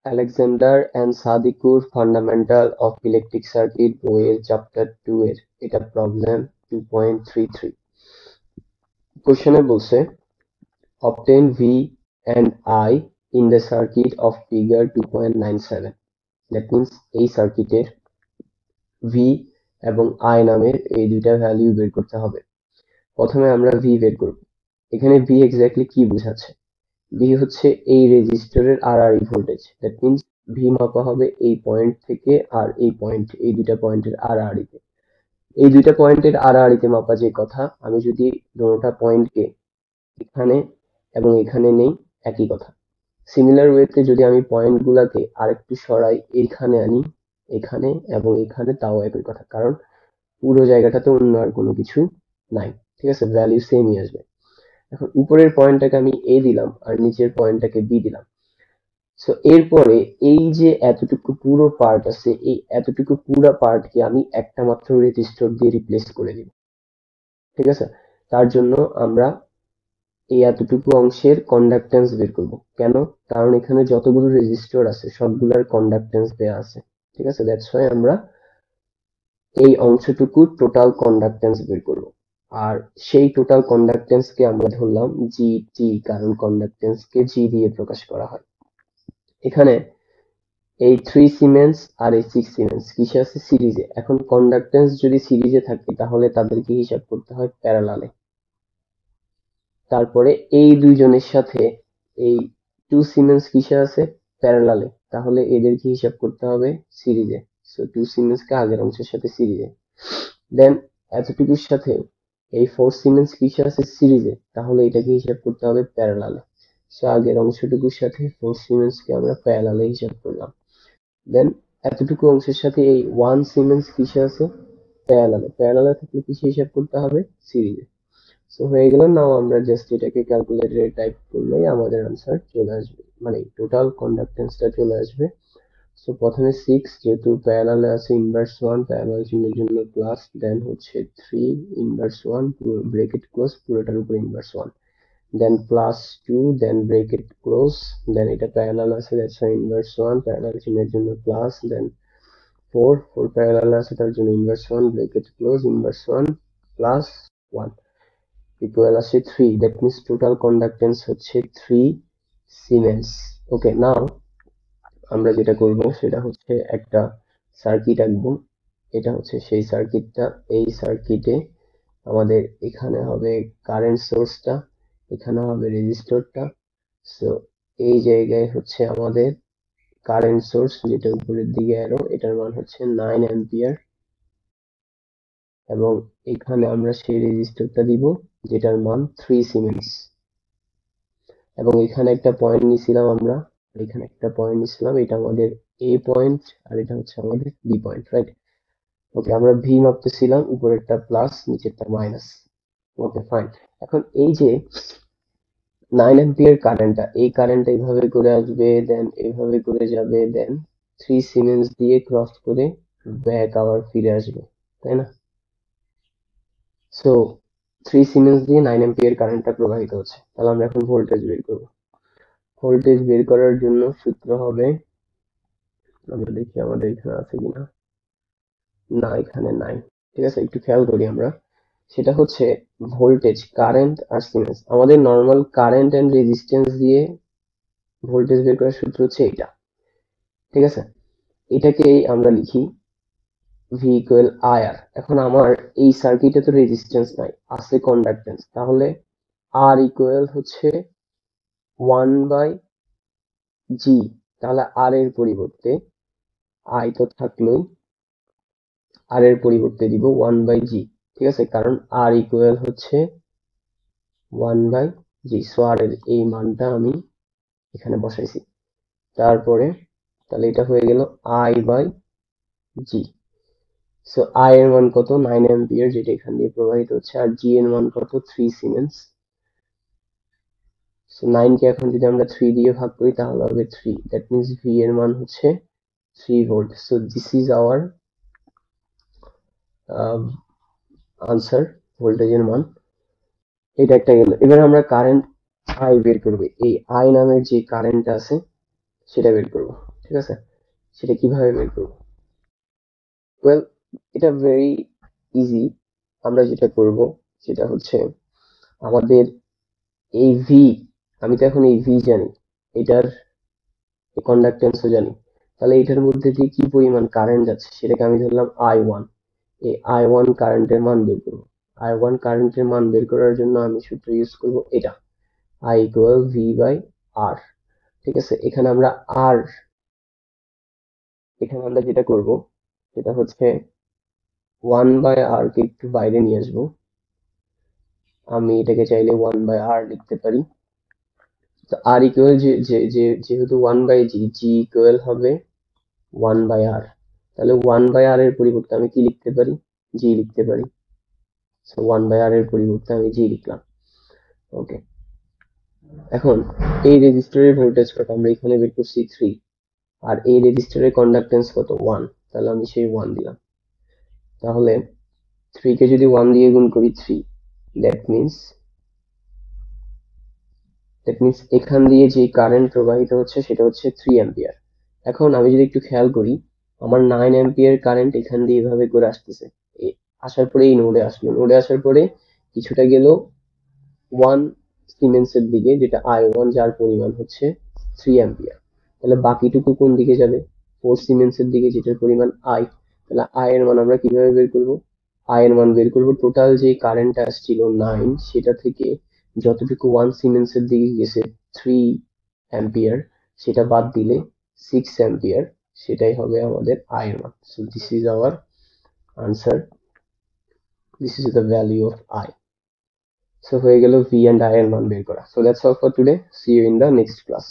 Alexander and Sadiqur fundamental of electric circuit বইয়ের chapter 2 এর এটা প্রবলেম 2.33। কোশ্চেনে বলছে obtain V and I in the circuit of figure 2.97, that means এই সার্কিটের V এবং I নামের এই দুইটা ভ্যালু বের করতে হবে। প্রথমে আমরা V বের করব। এখানে V এক্স্যাক্টলি কি বোঝাচ্ছে? V হচ্ছে এই রেজিস্টরের RRE voltage, that means V মাপা হবে এই পয়েন্ট থেকে আর এই পয়েন্ট, এই দুইটা পয়েন্টের RRE তে। এই দুইটা পয়েন্টের RRE তে মাপা যে কথা, আমি যদি দুটোটা পয়েন্টকে এখানে এবং এখানে নেই একই কথা। সিমিলার ওয়েতে যদি আমি পয়েন্ট গুলাকে আরেকটু সরাই, এইখানে আনি, এখানে এবং এখানে, তাও একই কথা, কারণ পুরো জায়গাটাতে অন্য আর কোনো কিছু নাই। ঠিক আছে, ভ্যালু সেমই আসবে। এখন উপরের পয়েন্টটাকে আমি এ দিলাম আর নিচের পয়েন্টটাকে বি দিলাম। সো এরপরে এই যে এতটুকু পুরো পার্ট আছে, এই এতটুকু পুরো পার্টকে আমি একটা মাত্র রেজিস্টর দিয়ে রিপ্লেস করে দিব। ঠিক আছে, তার জন্য আমরা এই এতটুকু অংশের কন্ডাক্টেন্স বের করব। কেন? কারণ এখানে যতগুলো রেজিস্টর আছে সবগুলোর কন্ডাক্টেন্স দেয়া আছে। ঠিক আছে, দ্যাটস ওয়াই আমরা এই অংশটুকুর টোটাল কন্ডাক্টেন্স বের করব। আর সেই টোটাল কন্ডাক্টেন্স কে আমরা ধরলাম জি টি, কারণ কন্ডাক্টেন্স কে জি দিয়ে প্রকাশ করা হয়। এখানে এই 3 সিমেন্স আর এই 6 সিমেন্স কিসে আছে? সিরিজে। এখন কন্ডাক্টেন্স যদি সিরিজে থাকে তাহলে তাদেরকে হিসাব করতে হয় প্যারালালে। তারপরে এই দুইজনের সাথে এই 2 সিমেন্স কিসে আছে? প্যারালালে। তাহলে এদেরকে হিসাব করতে হবে সিরিজে। সো 2 সিমেন্স কে আগের অংশের সাথে সিরিজে। দেন এতটুকুর সাথে এই 4 সিমেন্স কিসে আছে? সিরিজে। তাহলে এটাকে হিসাব করতে হবে প্যারালালে। সো আগের অংশটুকুর সাথে 4 সিমেন্স কে আমরা প্যারালালে হিসাব করলাম। দেন এতটুকু অংশের সাথে এই 1 সিমেন্স কিসে আছে? প্যারালালে। প্যারালালে থাকলে কিসে হিসাব করতে হবে? সিরিজে। সো হয়ে গেল। নাও আমরা জাস্ট এটাকে ক্যালকুলেটরে টাইপ করলেই আমাদের আনসার চলে আসবে, মানে টোটাল কন্ডাক্টেন্সটা চলে আসবে। সো প্রথমে 6, যেহেতু প্যারালালে আছে ইনভার্স 1, প্যারালাল চিহ্নের জন্য প্লাস, দেন হচ্ছে 3 ইনভার্স 1 ব্রেকেট ক্লোজ, পুরোটার উপর ইনভার্স 1, দেন প্লাস 2, দেন ব্রেকেট ক্লোজ, দেন এটা প্যারালাল আছে দ্যাটস ওয়াই ইনভার্স 1, প্যারালাল চিহ্নের জন্য প্লাস, দেন 4 প্যারালাল আছে তার জন্য inverse 1 bracket close, inverse 1 plus 1 equal আসে 3, দ্যাট মিন্স টোটাল কন্ডাক্টেন্স হচ্ছে 3 সিমেন্স। ওকে, নাও আমরা যেটা করব সেটা হচ্ছে একটা সার্কিট আঁকবো। এটা হচ্ছে সেই সার্কিটটা। এই সার্কিটে আমাদের এখানে হবে কারেন্ট সোর্সটা, এখানে হবে রেজিস্টরটা। সো এই জায়গায় হচ্ছে আমাদের কারেন্ট সোর্স, যেটা উপরের দিকে অ্যারো, এটার মান হচ্ছে 9 অ্যাম্পিয়ার, এবং এখানে আমরা সেই রেজিস্টরটা দিব যেটার মান 3 সিমেন্স। এবং এখানে একটা পয়েন্ট নিছিলাম আমরা, এখানে একটা পয়েন্ট নিছিলাম, এটা আমাদের এ পয়েন্ট আর এটা হচ্ছে আমাদের বি পয়েন্ট, রাইট? ওকে, আমরা ভি মাপতেছিলাম, উপরেরটা প্লাস নিচেরটা মাইনাস। ওকে, ফাইন। এখন এই যে 9 অ্যাম্পিয়ার কারেন্টটা, এই কারেন্টটা এইভাবে করে আসবে, দেন এইভাবে করে যাবে, দেন 3 সিমেন্স দিয়ে ক্রস করে ব্যাক আবার ফিরে আসবে, তাই না? সো 3 সিমেন্স দিয়ে 9 অ্যাম্পিয়ার কারেন্টটা প্রবাহিত হচ্ছে। তাহলে আমরা এখন ভোল্টেজ বের করব। ভোল্টেজ বের করার জন্য সূত্র হবে, আমরা দেখি আমাদের এখানে আছে কিনা, না এখানে নাই। ঠিক আছে, একটু খেয়াল করি আমরা। সেটা হচ্ছে ভোল্টেজ, কারেন্ট আর সিমেন্স। আমাদের নর্মাল কারেন্ট এন্ড রেজিস্ট্যান্স দিয়ে ভোল্টেজ বের করার সূত্র হচ্ছে এটা। ঠিক আছে, এটাকেই আমরা লিখি ভি ইকুয়াল আইআর। এখন আমার এই সার্কিটে তো রেজিস্ট্যান্স নাই, আছে কন্ডাক্টেন্স, তাহলে আর ইকুয়াল হচ্ছে 1 বাই জি। তাহলে আর এর পরিবর্তে আই তো থাকলোই, আর এর পরিবর্তে দিব 1 বাই জি। ঠিক আছে, কারণ আর ইকুয়াল হচ্ছে 1 বাই জি। সো আর এর এই মানটা আমি এখানে বসাইছি। তারপরে তাহলে এটা হয়ে গেল I by G. So I এর মান কত? 9 অ্যাম্পিয়ার, যেটা এখান দিয়ে প্রবাহিত হচ্ছে, আর জি এর মান কত? 3 সিমেন্স। সো 9 কে এখন যদি আমরা 3 দিয়ে ভাগ করি তাহলে হবে 3, দ্যাট মিন্স ভি এর মান হচ্ছে 3 volt. So this is our answer, ভোল্টেজের মান। এটা একটা গেল। এবার আমরা কারেন্ট আই বের করব। এই আই নামের যে কারেন্ট আছে সেটা বের করব। ঠিক আছে, সেটা কিভাবে বের করবো? ওয়েল, এটা ভেরি ইজি। আমরা যেটা করব সেটা হচ্ছে আমাদের এই ভি, আমি তো এখন এই ভি জানি, এটার কন্ডাক্টেন্সও জানি, তাহলে এটার মধ্যে দিয়ে কি পরিমাণ কারেন্ট যাচ্ছে সেটাকে আমি ধরলাম I1। এই I1 কারেন্টের মান বের করবো। I1 কারেন্টের মান বের করার জন্য আমি সূত্র ইউজ করব এটা, I ইকুয়াল ভি বাই আর। ঠিক আছে, এখানে আমরা যেটা করব সেটা হচ্ছে 1/r কে একটু বাইরে নিয়ে আসবো। আমি এটাকে চাইলে 1/r লিখতে পারি। তো আর ইকুয়াল যেহেতু 1/g, জি ইকুয়াল হবে 1/r। তাহলে 1/r এর পরিবর্তে আমি কি লিখতে পারি? জি লিখতে পারি। সো 1/r এর পরিবর্তে আমি জি লিখলাম। ওকে, এখন এই রেজিস্টারের ভোল্টেজ কত? আমরা এখানে বের করছি 3, আর এই রেজিস্টারের কন্ডাক্টেন্স কত? 1। তাহলে আমি সেই 1 দিলাম। তাহলে 3 কে যদি 1 দিয়ে গুণ করি 3, দ্যাট মিন্স এখান দিয়ে যে কারেন্ট প্রবাহিত হচ্ছে সেটা হচ্ছে 3 অ্যাম্পিয়ার। এখন আমি যদি একটু খেয়াল করি, আমার 9 অ্যাম্পিয়ার কারেন্ট এখান দিয়ে এভাবে করে আসতেছে। আসার পরে এই নোডে আসলো, নোডে আসার পরে কিছুটা গেল 1 সিমেন্সের দিকে, যেটা I1, যার পরিমাণ হচ্ছে 3 অ্যাম্পিয়ার। তাহলে বাকিটুকু কোন দিকে যাবে? 4 সিমেন্সের দিকে, যেটার পরিমাণ I। তাহলে I এর মান আমরা কিভাবে বের করব? I এর মান বের করব টোটাল যে কারেন্টটা আসছিল 9, সেটা থেকে যতটুকু 1 সিমেন্সের দিকে গেছে 3 অ্যাম্পিয়ার, সেটা বাদ দিলে 6 অ্যাম্পিয়ার, সেটাই হবে আমাদের I এর মান। So this is our answer, this is the value of I। So হয়ে গেল ভি অ্যান্ড আই এর মান বের করা। So that's all for today, see you in the next class.